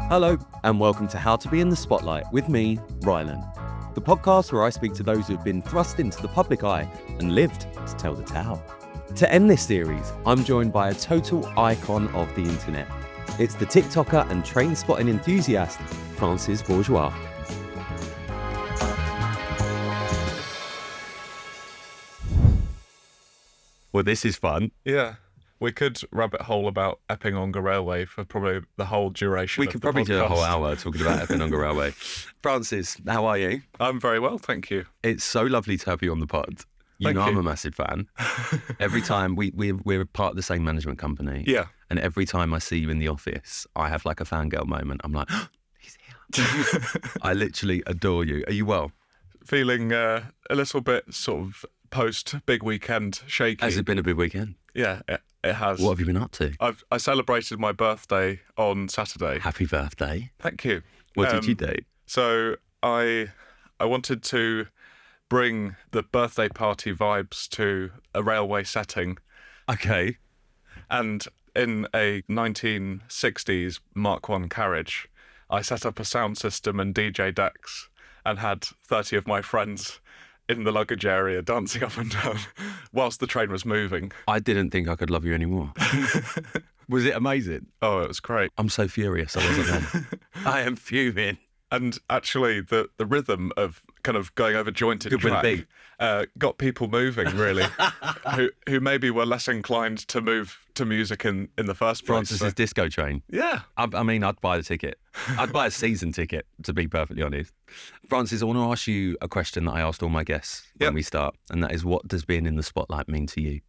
Hello, and welcome to How to Be in the Spotlight with me, Rylan, the podcast where I speak to those who've been thrust into the public eye and lived to tell the tale. To end this series, I'm joined by a total icon of the internet. It's the TikToker and train-spotting enthusiast, Francis Bourgeois. Well, this is fun. Yeah. We could rabbit hole about Epping-Ongar Railway for probably the whole duration We of could the probably do a podcast. whole hour talking about Epping-Ongar Railway. Francis, how are you? I'm very well, thank you. It's so lovely to have you on the pod. Thank I'm you. a massive fan. Every time we're part of the same management company. Yeah. And every time I see you in the office, I have like a fangirl moment. I'm like, oh, he's here. I literally adore you. Are you well? Feeling a little bit sort of post-big weekend shaky. Has it been a big weekend? Yeah, it has. What have you been up to? I celebrated my birthday on Saturday. Happy birthday. Thank you. What did you do? So I wanted to bring the birthday party vibes to a railway setting. Okay. And in a 1960s Mark I carriage, I set up a sound system and DJ decks and had 30 of my friends in the luggage area dancing up and down whilst the train was moving. I didn't think I could love you anymore. Was it amazing? Oh, it was great. I'm so furious I wasn't there. I am fuming. And actually, the rhythm of kind of going over jointed Good with a track beat. got people moving, really, who maybe were less inclined to move to music in the first place. Francis's disco train. Yeah. I mean, I'd buy the ticket. I'd buy a season ticket, to be perfectly honest. Francis, I want to ask you a question that I asked all my guests when we start, and that is, what does being in the spotlight mean to you?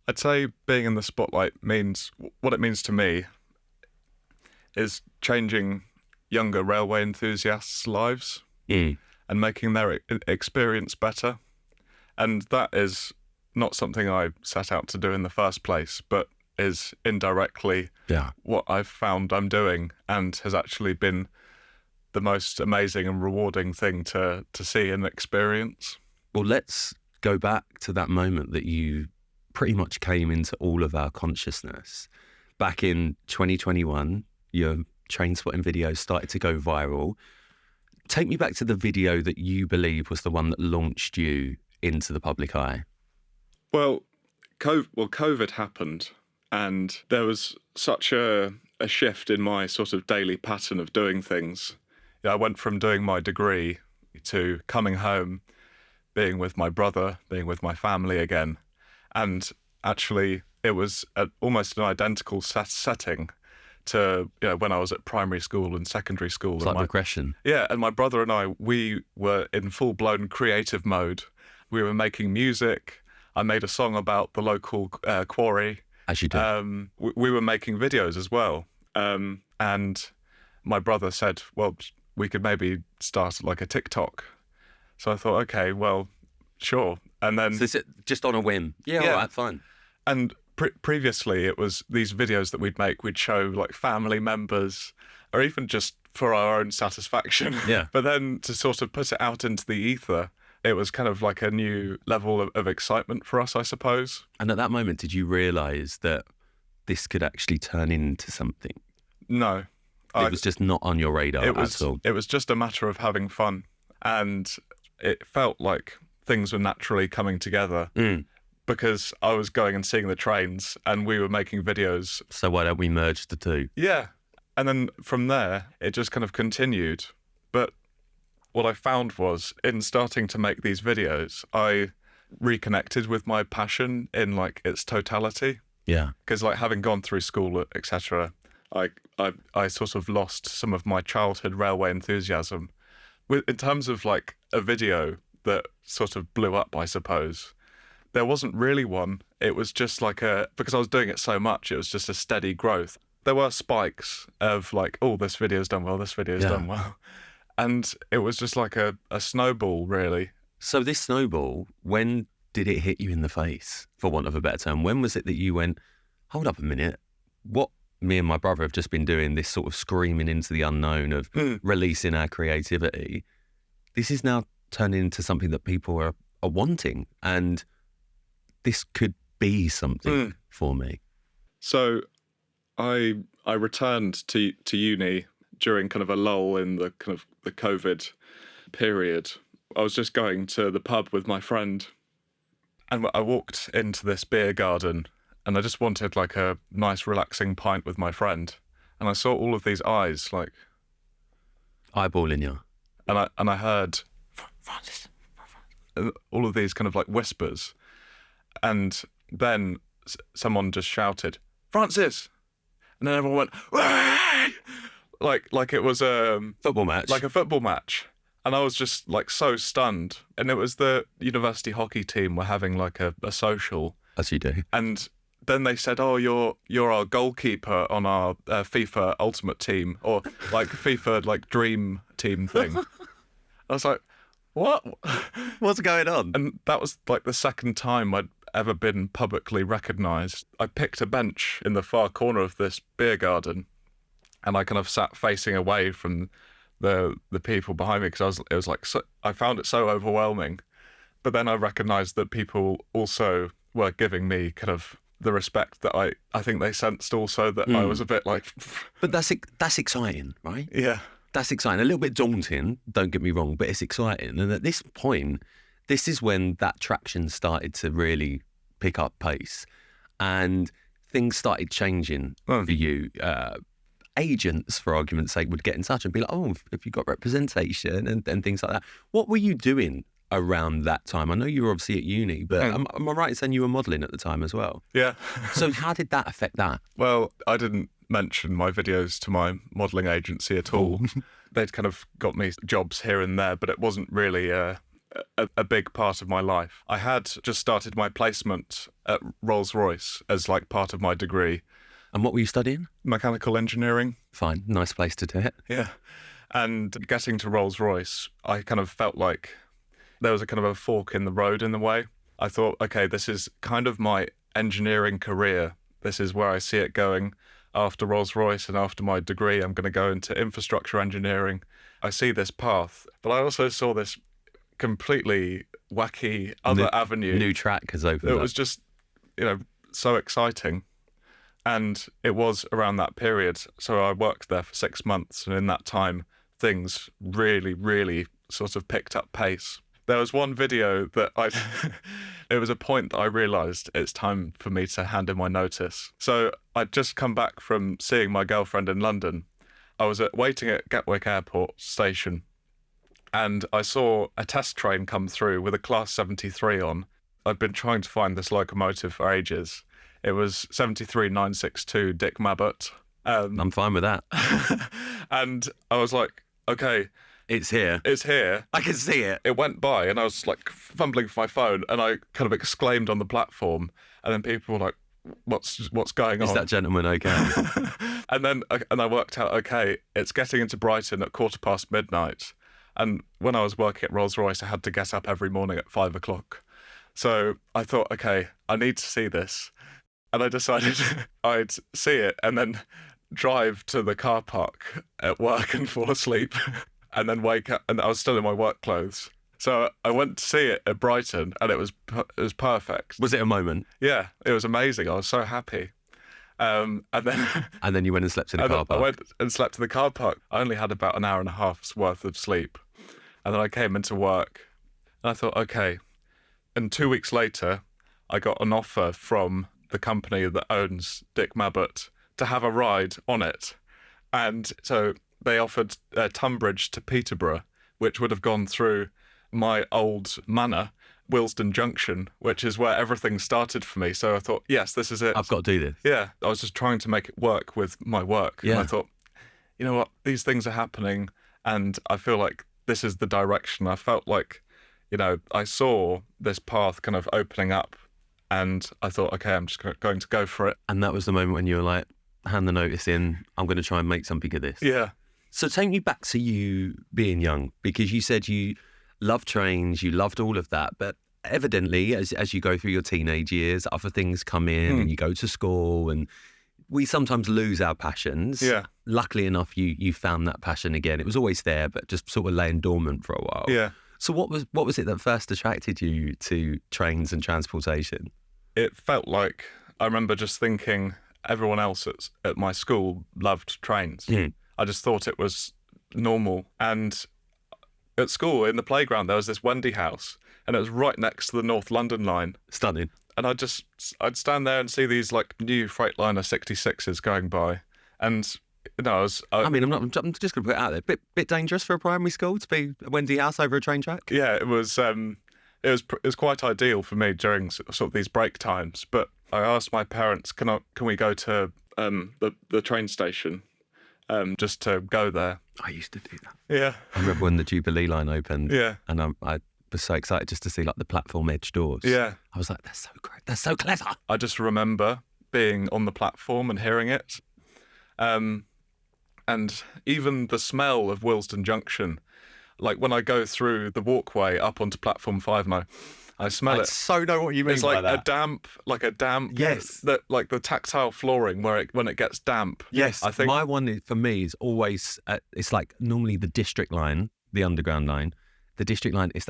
I'd say being in the spotlight means, what it means to me is changing younger railway enthusiasts' lives and making their experience better. And that is not something I set out to do in the first place, but is indirectly what I've found I'm doing and has actually been the most amazing and rewarding thing to see and experience. Well, let's go back to that moment that you pretty much came into all of our consciousness. Back in 2021, your train spotting videos started to go viral. Take me back to the video that you believe was the one that launched you into the public eye. Well, COVID happened, and there was such a shift in my sort of daily pattern of doing things. I went from doing my degree to coming home, being with my brother, being with my family again. And actually, it was almost an identical setting to when I was at primary school and secondary school. It's like regression. Yeah, and my brother and I, we were in full-blown creative mode. We were making music. I made a song about the local quarry. As you do. We were making videos as well. And my brother said, well, we could maybe start like a TikTok. So I thought, okay, well, sure. And then... So is it just on a whim? Yeah. All right, fine. And previously, it was these videos that we'd show like family members, or even just for our own satisfaction. Yeah. But then to sort of put it out into the ether, it was kind of like a new level of excitement for us, I suppose. And at that moment, did you realise that this could actually turn into something? No. It was just not on your radar at all? It was just a matter of having fun. And it felt like things were naturally coming together. Because I was going and seeing the trains and we were making videos. So why don't we merge the two? Yeah. And then from there, it just kind of continued. But what I found was, in starting to make these videos, I reconnected with my passion in like its totality. Yeah. Because like having gone through school, etc., I sort of lost some of my childhood railway enthusiasm. In terms of like a video that sort of blew up, I suppose, there wasn't really one. It was just like because I was doing it so much, it was just a steady growth. There were spikes of like, oh, this video's done well, this video's done well. And it was just like a snowball, really. So this snowball, when did it hit you in the face, for want of a better term? When was it that you went, hold up a minute, what me and my brother have just been doing, this sort of screaming into the unknown of releasing our creativity, this is now turning into something that people are wanting, and this could be something for me. So I returned to uni during kind of a lull in the kind of the COVID period. I was just going to the pub with my friend, and I walked into this beer garden, and I just wanted like a nice relaxing pint with my friend, and I saw all of these eyes like eyeballing you, and I heard Francis, all of these kind of like whispers, and then someone just shouted Francis, and then everyone went "Way!" like it was a football match, like a football match. And I was just like so stunned. And it was the university hockey team were having like a social. As you do. And then they said, "Oh, you're our goalkeeper on our FIFA Ultimate Team, or like FIFA like Dream Team thing." I was like, "What? What's going on?" And that was like the second time I'd ever been publicly recognised. I picked a bench in the far corner of this beer garden, and I kind of sat facing away from the people behind me because it was like I found it so overwhelming. But then I recognised that people also were giving me kind of the respect that I think they sensed also, that I was a bit like. But that's exciting, right? Yeah, that's exciting. A little bit daunting, don't get me wrong, but it's exciting. And at this point, this is when that traction started to really pick up pace, and things started changing for you. Agents, for argument's sake, would get in touch and be like, "Oh, if you got representation and things like that." What were you doing around that time? I know you were obviously at uni, but am I right in saying you were modelling at the time as well? Yeah. So how did that affect that? Well, I didn't mention my videos to my modelling agency at all. They'd kind of got me jobs here and there, but it wasn't really a big part of my life. I had just started my placement at Rolls-Royce as like part of my degree. And what were you studying? Mechanical engineering. Fine, nice place to do it. Yeah. And getting to Rolls-Royce, I kind of felt like there was a kind of a fork in the road in the way. I thought, okay, this is kind of my engineering career. This is where I see it going. After Rolls-Royce and after my degree, I'm going to go into infrastructure engineering. I see this path, but I also saw this completely wacky other avenue. New track has opened up. It was just, so exciting. And it was around that period. So I worked there for 6 months. And in that time, things really, really sort of picked up pace. There was one video that it was a point that I realised it's time for me to hand in my notice. So I'd just come back from seeing my girlfriend in London. I was waiting at Gatwick Airport station, and I saw a test train come through with a Class 73 on. I'd been trying to find this locomotive for ages. It was 73962 Dick Mabbott. I'm fine with that. And I was like, okay. It's here. It's here. I can see it. It went by, and I was like fumbling for my phone, and I kind of exclaimed on the platform, and then people were like, what's going on? Is that gentleman okay? And I worked out, okay, it's getting into Brighton at midnight. And when I was working at Rolls-Royce, I had to get up every morning at 5 o'clock. So I thought, okay, I need to see this. And I decided I'd see it and then drive to the car park at work and fall asleep and then wake up. And I was still in my work clothes. So I went to see it at Brighton, and it was perfect. Was it a moment? Yeah, it was amazing. I was so happy. And then you went and slept in the car park. I went and slept in the car park. I only had about an hour and a half's worth of sleep. And then I came into work, and I thought, okay. And 2 weeks later, I got an offer from the company that owns Dick Mabbott to have a ride on it. And so they offered Tunbridge to Peterborough, which would have gone through my old manor, Willesden Junction, which is where everything started for me. So I thought, yes, this is it. I've got to do this. Yeah, I was just trying to make it work with my work. Yeah. And I thought, you know what, these things are happening, and I feel like this is the direction. I felt like, I saw this path kind of opening up, and I thought, okay, I'm just going to go for it. And that was the moment when you were like, hand the notice in, I'm going to try and make something of this. Yeah. So take me back to you being young, because you said you loved trains, you loved all of that, but evidently as you go through your teenage years, other things come in and you go to school, and we sometimes lose our passions. Yeah. Luckily enough, you found that passion again. It was always there, but just sort of laying dormant for a while. Yeah. So what was it that first attracted you to trains and transportation? It felt like, I remember just thinking everyone else at my school loved trains. I just thought it was normal. And at school, in the playground, there was this Wendy house, and it was right next to the North London line. Stunning. And I'd stand there and see these like new Freightliner 66s going by, and I'm just going to put it out there. Bit dangerous for a primary school to be a Wendy house over a train track. Yeah, it was quite ideal for me during sort of these break times. But I asked my parents, can we go to the train station, just to go there. I used to do that. Yeah, I remember when the Jubilee line opened. Yeah, and I was so excited just to see like the platform edge doors. Yeah, I was like, that's so great, that's so clever. I just remember being on the platform and hearing it. And even the smell of Willesden Junction, like when I go through the walkway up onto platform 5 now, I smell it. I so know what you mean. It's by like that. a damp. Yes. That like the tactile flooring when it gets damp. Yes. I think my one for me is always it's like normally the district line, the underground line. The district line is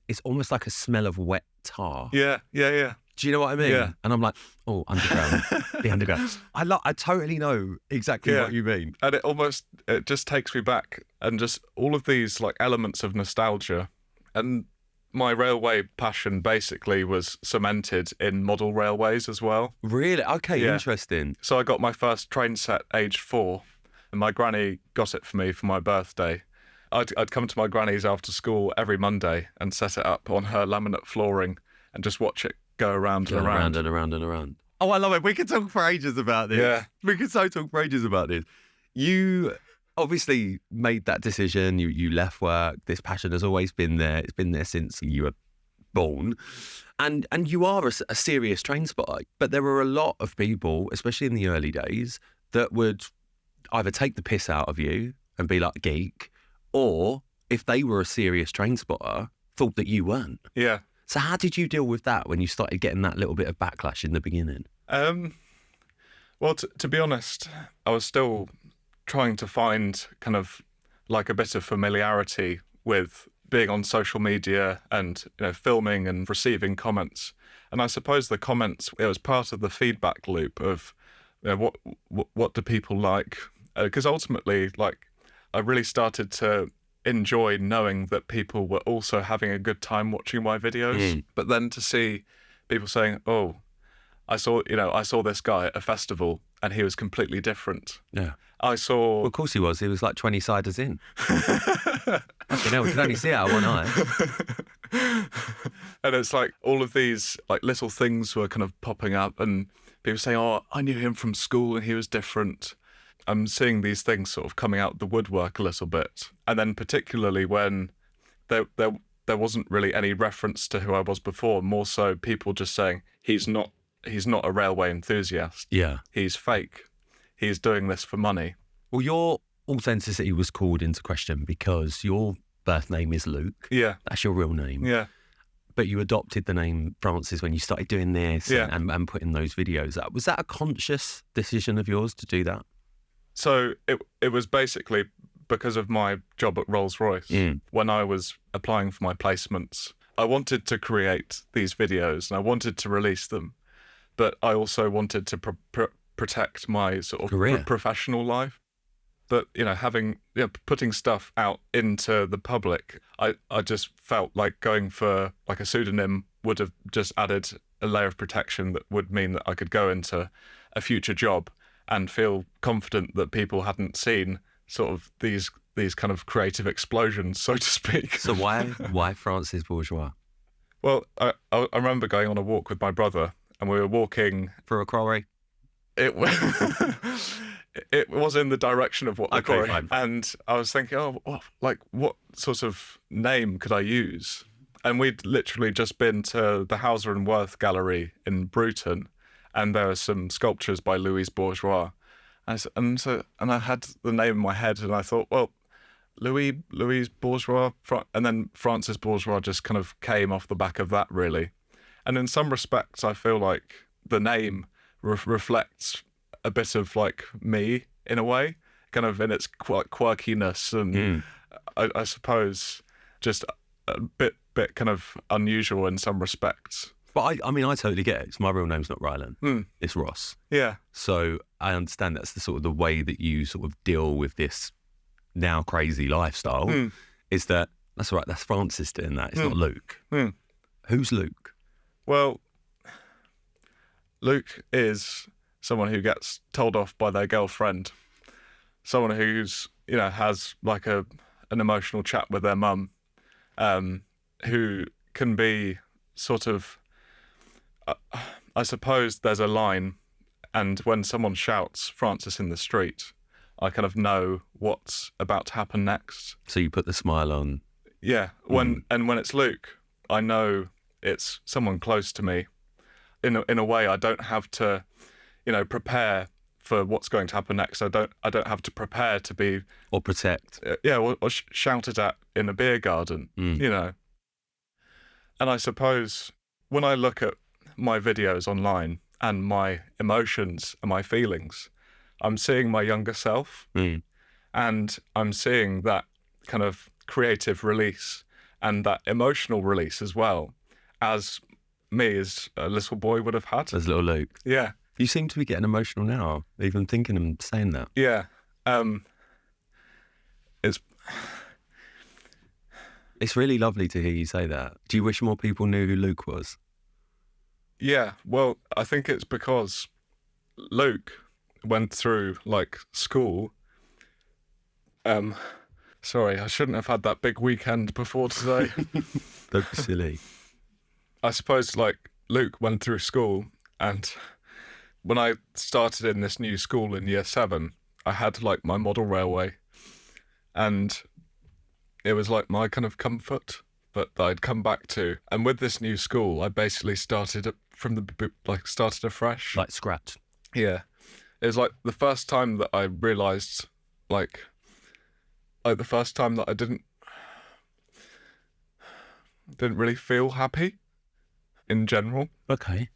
it's almost like a smell of wet tar. Yeah. Do you know what I mean? Yeah. And I'm like, oh, underground, the underground. I totally know exactly what you mean. And it just takes me back, and just all of these like elements of nostalgia. And my railway passion basically was cemented in model railways as well. Really? Okay, Yeah. interesting. So I got my first train set aged 4, and my granny got it for me for my birthday. I'd come to my granny's after school every Monday and set it up on her laminate flooring and just watch it go around and around. And around and around. Oh, I love it. We could talk for ages about this. Yeah. We could so talk for ages about this. You obviously made that decision. You left work. This passion has always been there. It's been there since you were born. And you are a serious train spotter. But there were a lot of people, especially in the early days, that would either take the piss out of you and be like geek, or if they were a serious train spotter, thought that you weren't. Yeah. So how did you deal with that when you started getting that little bit of backlash in the beginning? Well, to be honest, I was still trying to find kind of like a bit of familiarity with being on social media and filming and receiving comments. And I suppose the comments, it was part of the feedback loop of what do people like? Because ultimately, like, I really started to enjoy knowing that people were also having a good time watching my videos. But then to see people saying, oh, I saw this guy at a festival and he was completely different. Yeah. Well, of course he was. He was like 20 siders in. We could only see it out of one eye. And it's like all of these like little things were kind of popping up, and people saying, oh, I knew him from school and he was different. I'm seeing these things sort of coming out the woodwork a little bit. And then particularly when there wasn't really any reference to who I was before, more so people just saying, he's not a railway enthusiast. Yeah. He's fake. He's doing this for money. Well, your authenticity was called into question because your birth name is Luke. Yeah. That's your real name. Yeah. But you adopted the name Francis when you started doing this and putting those videos up. Was that a conscious decision of yours to do that? So it was basically because of my job at Rolls-Royce. When I was applying for my placements, I wanted to create these videos and I wanted to release them, but I also wanted to protect my sort of professional life. But, putting stuff out into the public, I just felt like going for like a pseudonym would have just added a layer of protection that would mean that I could go into a future job and feel confident that people hadn't seen sort of these kind of creative explosions, so to speak. So why Francis Bourgeois? Well, I remember going on a walk with my brother, and we were walking through a quarry. It was in the direction of what the quarry. Fine. And I was thinking, what sort of name could I use? And we'd literally just been to the Hauser and Wirth Gallery in Bruton, and there were some sculptures by Louis Bourgeois. And I had the name in my head, and I thought, well, Louis Bourgeois, and then Francis Bourgeois just kind of came off the back of that, really. And in some respects, I feel like the name reflects a bit of like me in a way, kind of in its quirkiness, and I suppose just a bit kind of unusual in some respects. But I mean, I totally get it. 'Cause my real name's not Rylan. It's Ross. Yeah. So I understand that's the sort of the way that you sort of deal with this now crazy lifestyle. Is that's all right. That's Francis doing that. It's not Luke. Who's Luke? Well, Luke is someone who gets told off by their girlfriend. Someone who's, has like an emotional chat with their mum, who can be sort of, I suppose there's a line, and when someone shouts Francis in the street, I kind of know what's about to happen next. So you put the smile on. Yeah, when it's Luke, I know it's someone close to me. In a way, I don't have to, prepare for what's going to happen next. I don't have to prepare to be Or protect. or shouted at in a beer garden. And I suppose when I look at my videos online and my emotions and my feelings, I'm seeing my younger self, and I'm seeing that kind of creative release and that emotional release as well, as me as a little boy would have had. As little Luke. Yeah. You seem to be getting emotional now, even thinking and saying that. Yeah. It's really lovely to hear you say that. Do you wish more people knew who Luke was? Yeah. Well, I think it's because Luke went through school. Sorry, I shouldn't have had that big weekend before today. Don't be silly. I suppose Luke went through school, and when I started in this new school in year 7, I had my model railway, and it was my kind of comfort that I'd come back to. And with this new school, I basically started started afresh. Like scratch. Yeah. It was the first time that I realised, the first time that I didn't really feel happy in general. Okay.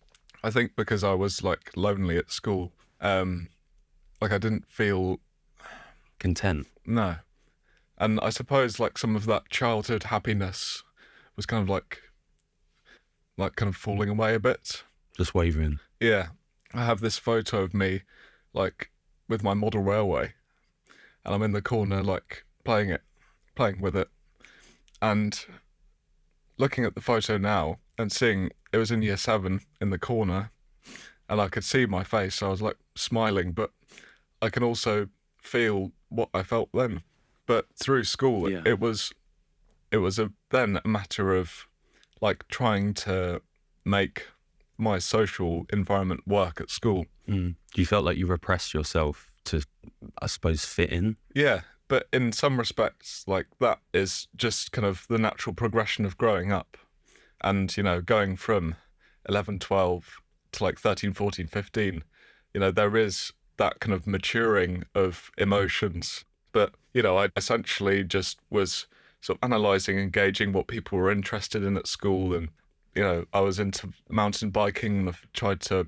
I think because I was lonely at school. I didn't feel Content. No. And I suppose some of that childhood happiness was kind of kind of falling away a bit. Just wavering. Yeah. I have this photo of me with my model railway, and I'm in the corner playing with it, and looking at the photo now and seeing it was in year 7 in the corner, and I could see my face. I was smiling, but I can also feel what I felt then. But through school, it was then a matter of trying to make my social environment work at school. You felt like you repressed yourself to, I suppose, fit in? Yeah, but in some respects, that is just kind of the natural progression of growing up. And, going from 11, 12 to 13, 14, 15, there is that kind of maturing of emotions. But, I essentially just was sort of analysing and gauging what people were interested in at school. And, I was into mountain biking, and I've tried to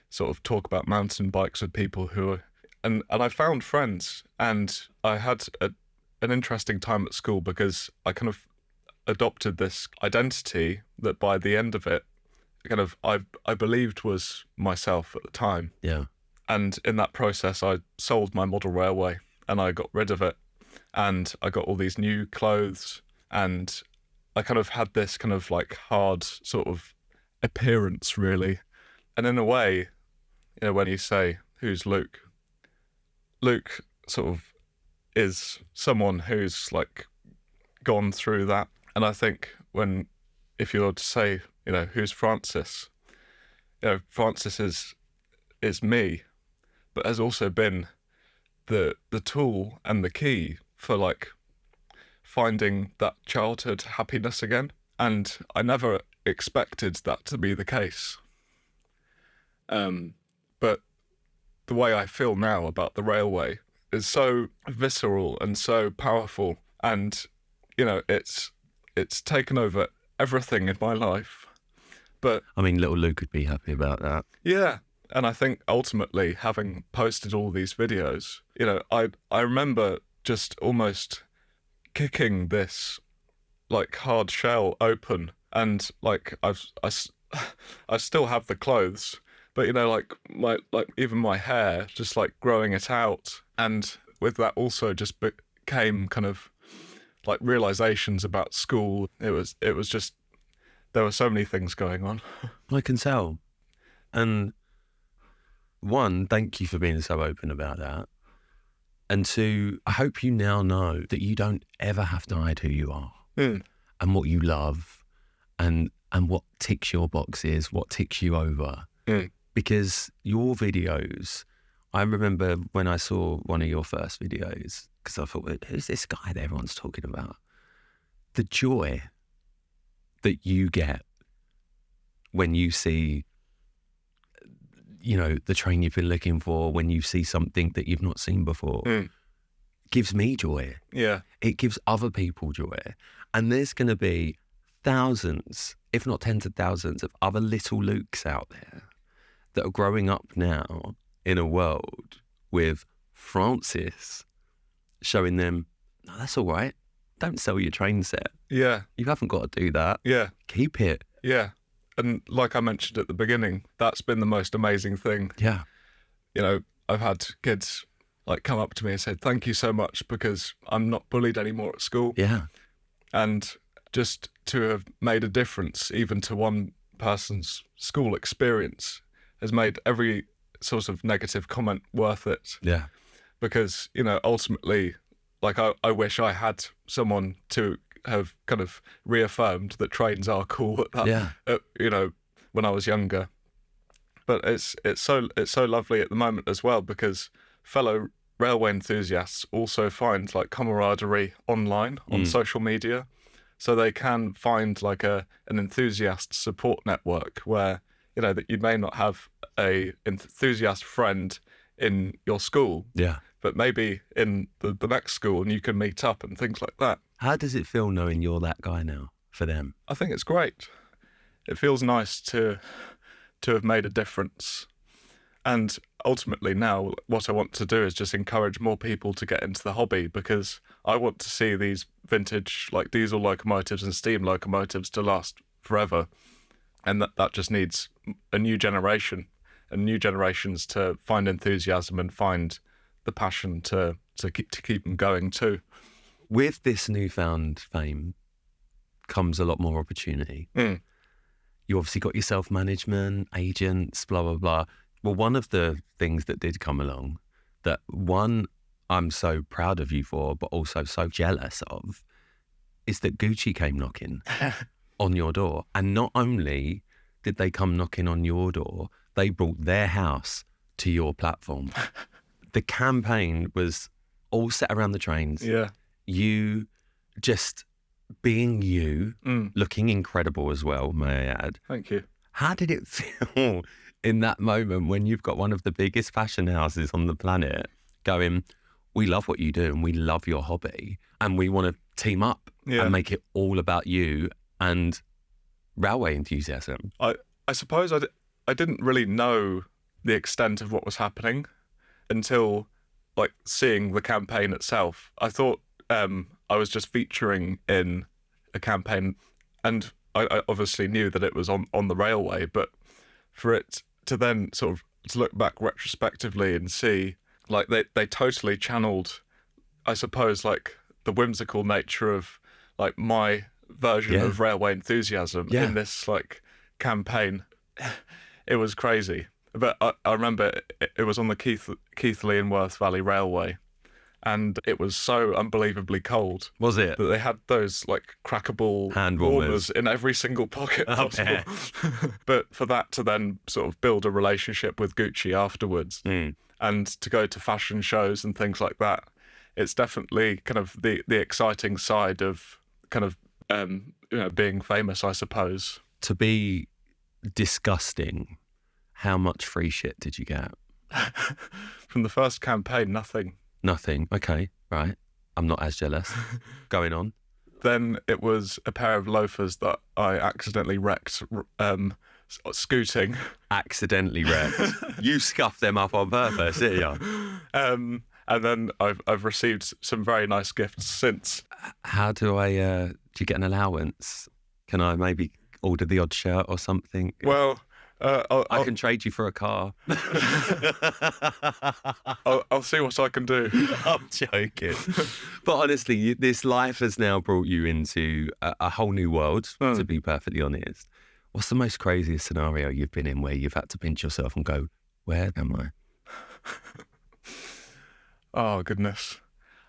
sort of talk about mountain bikes with people who are... And I found friends, and I had an interesting time at school because I kind of adopted this identity that by the end of it, kind of I believed was myself at the time. Yeah. And in that process, I sold my model railway and I got rid of it, and I got all these new clothes, and I kind of had this kind of hard sort of appearance, really. And in a way, when you say, who's Luke? Luke sort of is someone who's gone through that. And I think if you were to say, who's Francis? Francis is me, but has also been the tool and the key for finding that childhood happiness again. And I never expected that to be the case. But the way I feel now about the railway is so visceral and so powerful, and it's taken over everything in my life. But I mean, little Luke could be happy about that. Yeah, and I think ultimately, having posted all these videos, I remember just almost kicking this hard shell open, and I still have the clothes, but like even my hair, just like growing it out, and with that also just became kind of like realizations about school. It was just, there were so many things going on. I can tell. And one, thank you for being so open about that. And two, I hope you now know that you don't ever have to hide who you are and what you love and what ticks your boxes, what ticks you over. Because your videos, I remember when I saw one of your first videos, because I thought, who's this guy that everyone's talking about? The joy that you get when you see, the train you've been looking for, when you see something that you've not seen before, gives me joy. Yeah. It gives other people joy. And there's going to be thousands, if not tens of thousands, of other little Lukes out there that are growing up now in a world with Francis showing them, no, that's all right. Don't sell your train set. Yeah. You haven't got to do that. Yeah. Keep it. Yeah. And like I mentioned at the beginning, that's been the most amazing thing. Yeah. I've had kids like come up to me and say, thank you so much, because I'm not bullied anymore at school. Yeah. And just to have made a difference, even to one person's school experience, has made every sort of negative comment worth it. Yeah. Because, ultimately, like I wish I had someone to have kind of reaffirmed that trains are cool at that, when I was younger. But it's so lovely at the moment as well, because fellow railway enthusiasts also find like camaraderie online on social media, so they can find like an enthusiast support network where that you may not have a enthusiast friend in your school, but maybe in the next school, and you can meet up and things like that. How does it feel knowing you're that guy now for them? I think it's great. It feels nice to have made a difference. And ultimately now what I want to do is just encourage more people to get into the hobby, because I want to see these vintage like diesel locomotives and steam locomotives to last forever. And that just needs a new generation and new generations to find enthusiasm and find the passion to keep them going too. With this newfound fame comes a lot more opportunity. You obviously got your self-management, agents, blah, blah, blah. Well, one of the things that did come along that, one, I'm so proud of you for, but also so jealous of, is that Gucci came knocking on your door. And not only did they come knocking on your door, they brought their house to your platform. The campaign was all set around the trains. Yeah. You just being you, looking incredible as well, may I add. Thank you. How did it feel in that moment when you've got one of the biggest fashion houses on the planet going, we love what you do and we love your hobby and we want to team up and make it all about you and railway enthusiasm? I suppose I didn't really know the extent of what was happening until like seeing the campaign itself. I thought I was just featuring in a campaign, and I obviously knew that it was on the railway, but for it to then sort of to look back retrospectively and see like they totally channeled, I suppose, like the whimsical nature of like my version of railway enthusiasm in this like campaign. It was crazy. But I remember it was on the Keighley and Worth Valley Railway, and it was so unbelievably cold. Was it? That they had those like crackable hand warmers in every single pocket possible. But for that to then sort of build a relationship with Gucci afterwards and to go to fashion shows and things like that, it's definitely kind of the exciting side of kind of being famous, I suppose. To be disgusting, how much free shit did you get? From the first campaign, nothing. Nothing. Okay, right. I'm not as jealous. Going on. Then it was a pair of loafers that I accidentally wrecked scooting. Accidentally wrecked? You scuffed them up on purpose, didn't you? And then I've received some very nice gifts since. How do I, do you get an allowance? Can I maybe order the odd shirt or something? Well, I can trade you for a car. I'll see what I can do. I'm joking. But honestly, this life has now brought you into a whole new world, to be perfectly honest. What's the most craziest scenario you've been in where you've had to pinch yourself and go, where am I? Oh, goodness.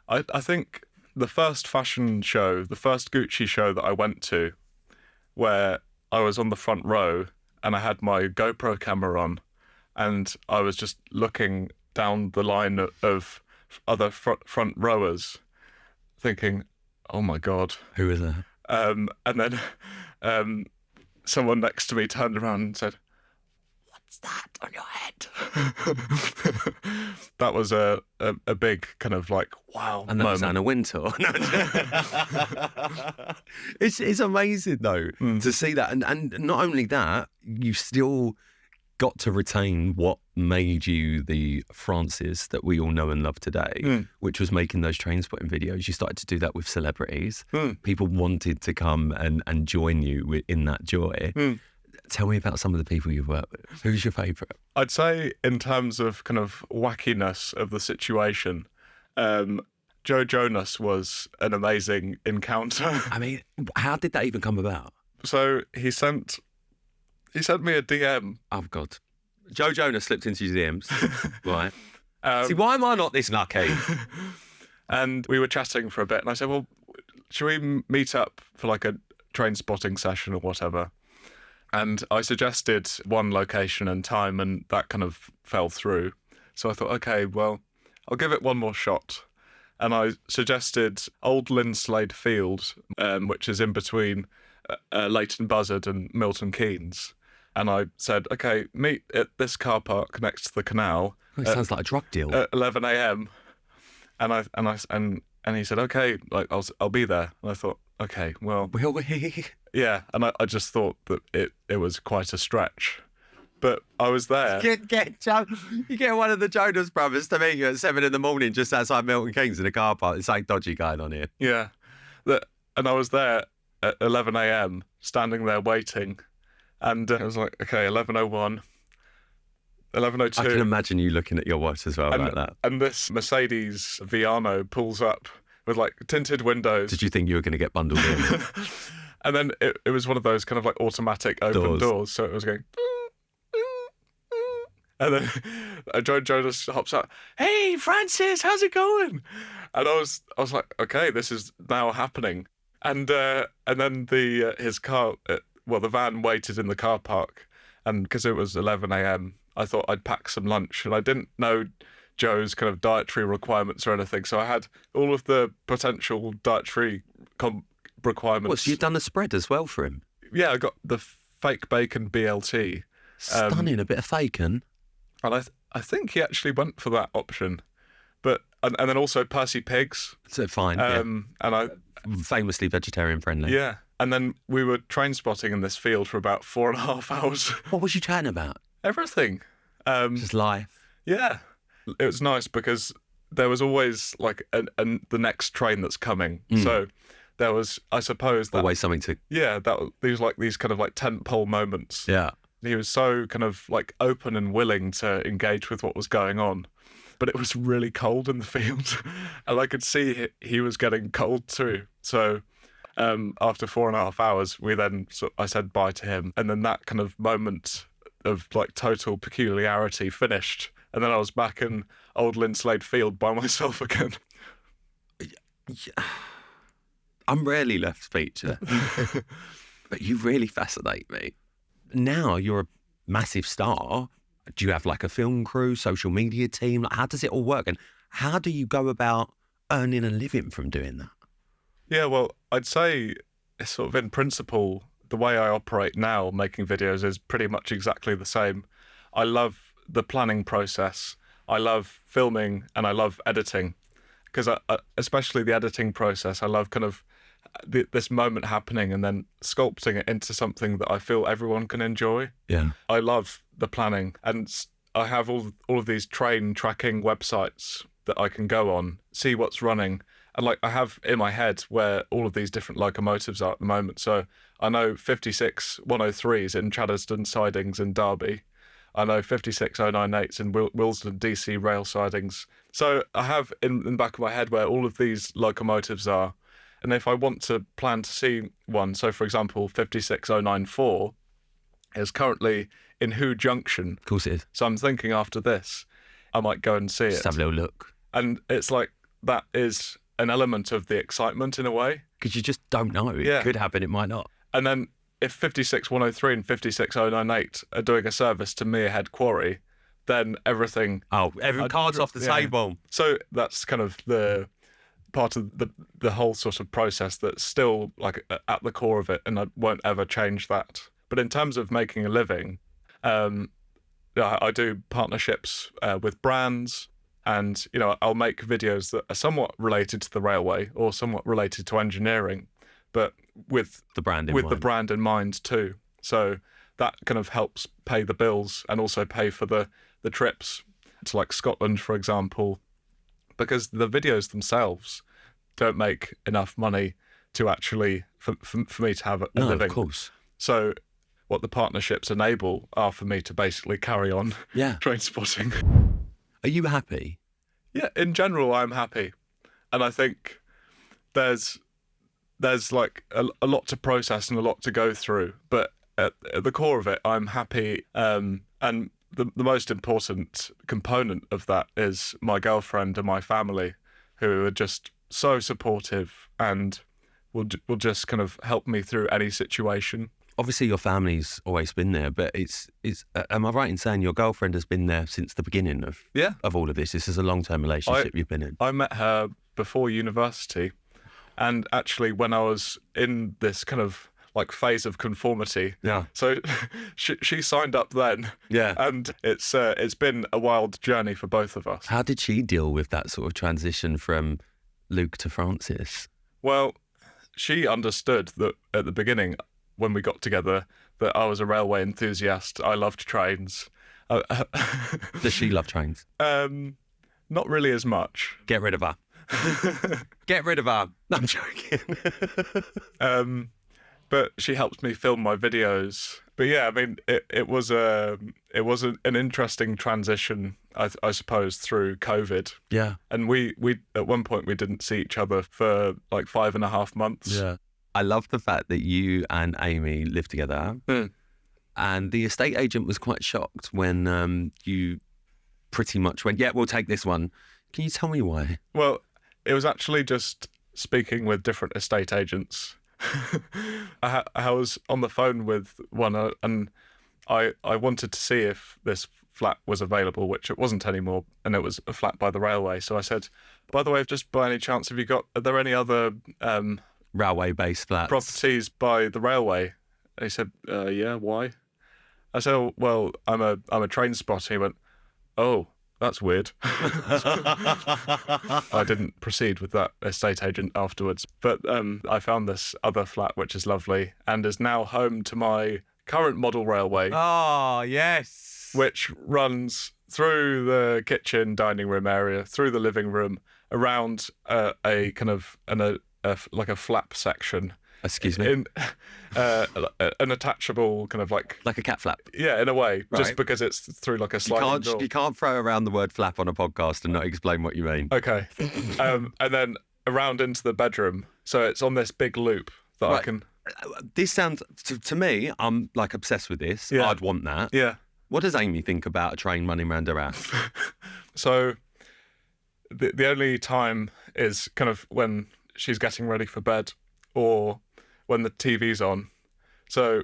I think the first fashion show, the first Gucci show that I went to, where I was on the front row and I had my GoPro camera on and I was just looking down the line of other front rowers thinking, oh my God. Who is that? And then someone next to me turned around and said, "What's that on your head?" That was a big kind of like, wow. And that was Anna Wintour. It's amazing though to see that. And not only that, you still got to retain what made you the Francis that we all know and love today, which was making those trainspotting videos. You started to do that with celebrities. People wanted to come and join you in that joy. Tell me about some of the people you've worked with. Who's your favourite? I'd say in terms of kind of wackiness of the situation, Joe Jonas was an amazing encounter. I mean, how did that even come about? So he sent me a DM. Oh, God. Joe Jonas slipped into your DMs. Right. See, why am I not this lucky? And we were chatting for a bit and I said, well, should we meet up for like a train spotting session or whatever? And I suggested one location and time and that kind of fell through. So I thought, okay, well, I'll give it one more shot. And I suggested Old Linslade Field, which is in between Leighton Buzzard and Milton Keynes. And I said, okay, meet at this car park next to the canal. It sounds like a drug deal. At 11 a.m. And he said, okay, like I'll be there. And I thought, okay, well, will we? Yeah, and I just thought that it was quite a stretch. But I was there. You get one of the Jonas brothers to meet you at 7 a.m. just outside Milton Keynes in a car park. It's like dodgy going on here. Yeah. And I was there at 11 a.m, standing there waiting. And it was like, okay, 11:01, 11:02. I can imagine you looking at your watch as well like that. And this Mercedes Viano pulls up with like tinted windows. Did you think you were going to get bundled in? And then it was one of those kind of like automatic open doors. So it was going... And then Joe Jonas hops out, "Hey, Francis, how's it going?" And I was like, okay, this is now happening. And then his car, the van waited in the car park. And because it was 11 a.m, I thought I'd pack some lunch. And I didn't know Joe's kind of dietary requirements or anything. So I had all of the potential dietary requirements. What, so you've done a spread as well for him? Yeah, I got the fake bacon BLT. Stunning, a bit of bacon. And I think he actually went for that option. But and then also Percy Pigs. So fine, And I famously vegetarian friendly. Yeah. And then we were train spotting in this field for about 4.5 hours. What was you chatting about? Everything. Just life. Yeah. It was nice because there was always like the next train that's coming. So there was, I suppose, always something to... Yeah, these kind of like tentpole moments. Yeah. He was so kind of like open and willing to engage with what was going on. But it was really cold in the field. And I could see he was getting cold too. So after 4.5 hours, I said bye to him. And then that kind of moment of like total peculiarity finished. And then I was back in Old Linslade Field by myself again. I'm rarely left speechless. But you really fascinate me. Now you're a massive star. Do you have like a film crew, social media team? Like, how does it all work? And how do you go about earning a living from doing that? Yeah, well, I'd say it's sort of in principle, the way I operate now, making videos, is pretty much exactly the same. I love the planning process. I love filming and I love editing. Because especially the editing process, I love kind of this moment happening and then sculpting it into something that I feel everyone can enjoy. Yeah. I love the planning, and I have all of these train tracking websites that I can go on, see what's running, And like I have in my head where all of these different locomotives are at the moment. So I know 56 103s in Chaddesden sidings in Derby. I know 56 098s in Willesden DC rail sidings. So I have in the back of my head where all of these locomotives are. And if I want to plan to see one, so for example, 56094 is currently in Who Junction. Of course it is. So I'm thinking after this, I might go and see it. Just have a little look. And it's like that is an element of the excitement in a way. Because you just don't know. It could happen, it might not. And then if 56103 and 56098 are doing a service to Merehead Quarry, then everything... every card's off the table. So that's kind of the part of the whole sort of process that's still like at the core of it, and I won't ever change that. But in terms of making a living, I do partnerships with brands, and I'll make videos that are somewhat related to the railway or somewhat related to engineering, but with the brand in mind too. So that kind of helps pay the bills and also pay for the trips to like Scotland, for example, because the videos themselves don't make enough money to actually for me to have a living. Of course. So what the partnerships enable are for me to basically carry on train spotting. Are you happy? Yeah, in general, I'm happy. And I think there's like a lot to process and a lot to go through. But at the core of it, I'm happy. And the most important component of that is my girlfriend and my family, who are just so supportive and will just kind of help me through any situation. Obviously, your family's always been there, but it's. Am I right in saying your girlfriend has been there since the beginning of all of this? This is a long-term relationship you've been in. I met her before university, and actually when I was in this kind of like phase of conformity. Yeah. So she signed up then. Yeah. And it's been a wild journey for both of us. How did she deal with that sort of transition from Luke to Francis? Well, she understood that at the beginning, when we got together, that I was a railway enthusiast. I loved trains. Does she love trains? Not really as much. Get rid of her. Get rid of her. I'm joking. But she helped me film my videos. But yeah, I mean, it was an interesting transition, I suppose, through COVID. Yeah. And we at one point we didn't see each other for like 5.5 months. Yeah. I love the fact that you and Amy lived together. And the estate agent was quite shocked when you pretty much went, yeah, we'll take this one. Can you tell me why? Well, it was actually just speaking with different estate agents. I was on the phone with one and I wanted to see if this flat was available, which it wasn't anymore, and it was a flat by the railway. So I said, by the way, just by any chance, are there any other... railway-based flats? Properties by the railway? And he said, yeah, why? I said, oh, well, I'm a train spotter. He went, oh, that's weird. I didn't proceed with that estate agent afterwards. But I found this other flat, which is lovely, and is now home to my current model railway. Oh, yes. Which runs through the kitchen, dining room area, through the living room, around a kind of like a flap section. Excuse me? In an attachable kind of like a cat flap? Yeah, in a way, right. Just because it's through like a sliding door. You can't throw around the word flap on a podcast and not explain what you mean. Okay. And then around into the bedroom. So it's on this big loop that I can... This sounds, to me, I'm like obsessed with this. Yeah. I'd want that. Yeah. What does Amy think about a train running around her house? So the only time is kind of when she's getting ready for bed or when the TV's on. So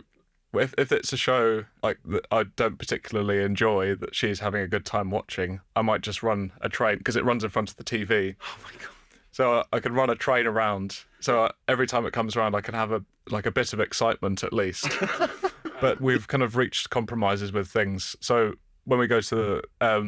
if it's a show like that I don't particularly enjoy that she's having a good time watching, I might just run a train because it runs in front of the TV. Oh my God. So I can run a train around. So every time it comes around, I can have a bit of excitement at least. But we've kind of reached compromises with things. So when we go to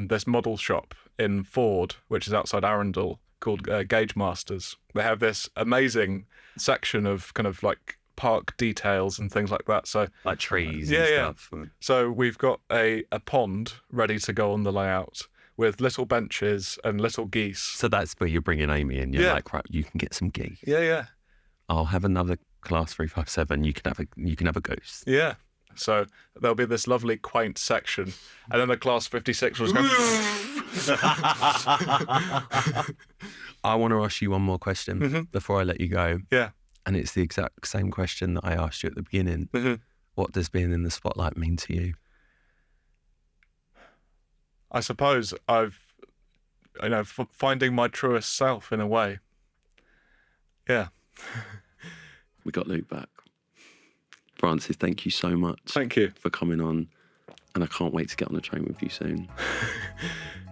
this model shop in Ford, which is outside Arundel, called Gauge Masters, they have this amazing section of kind of like park details and things like that. So like trees and stuff. So we've got a pond ready to go on the layout with little benches and little geese. So that's where you're bringing Amy in. You're like, right, you can get some geese. Yeah. I'll have another class 357. You can have a goose. Yeah. So there'll be this lovely quaint section, and then the class 56 was going. I want to ask you one more question before I let you go. Yeah. And it's the exact same question that I asked you at the beginning. What does being in the spotlight mean to you? I suppose finding my truest self in a way. Yeah. We got Luke back. Francis, thank you so much. Thank you for coming on. And I can't wait to get on a train with you soon.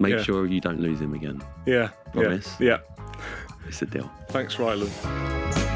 Make sure you don't lose him again. Yeah. Promise? Yeah. It's a deal. Thanks, Rylan.